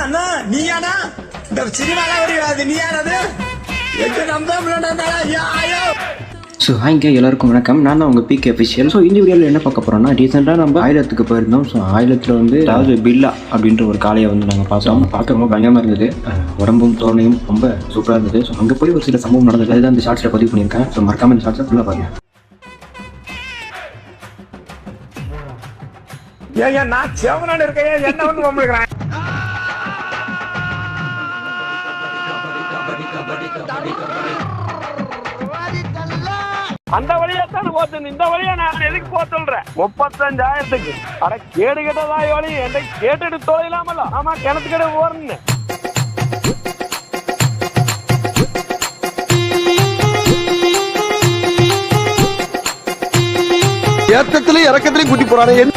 அண்ணா நீயானா இந்த சினிமால வருது நீயானது எங்க நம்ப ஐயோ. ஸோ ஹாய்ங்க எல்லாருக்கும் வணக்கம். நான் தான் உங்கள் பிகே அஃபிஷியல். ஸோ இந்த வீடியோவில் என்ன பார்க்க போகிறோம்னா, ரீசெண்டாக நம்ம ஆயிலத்துக்கு போயிருந்தோம். ஸோ ஆயிலத்தில் வந்து அதாவது பில்லா அப்படின்ற ஒரு காளையை வந்து நாங்கள் பார்த்தோம். பார்க்க ரொம்ப பயங்கரமாக இருந்தது. உடம்பும் தோரணையும் ரொம்ப சூப்பராக இருந்தது. ஸோ அங்கே போய் ஒரு சில சம்பவம் நடந்தது. அதுதான் இந்த ஷார்ட்ஸில் பதிவு பண்ணியிருக்கேன். ஸோ மறக்காம இந்த ஷார்ட்ஸை ஃபுல்லாக பாருங்க. ஏன் நான் செவனாடு இருக்கேன் என்ன வந்து வம்பிருக்கிறேன். அந்த வழியாத்தான் போத்து, இந்த வழியா நான் எதுக்கு போக சொல்றேன்? 35,000க்கு அட கேடு கேட்டதாய் வழி என்னை கேட்டுட்டு தொலைலாமல. ஆமா கிணத்துக்கடை ஓரன்னு ஏற்றத்திலையும் இறக்கத்திலையும் கூட்டி போறானே.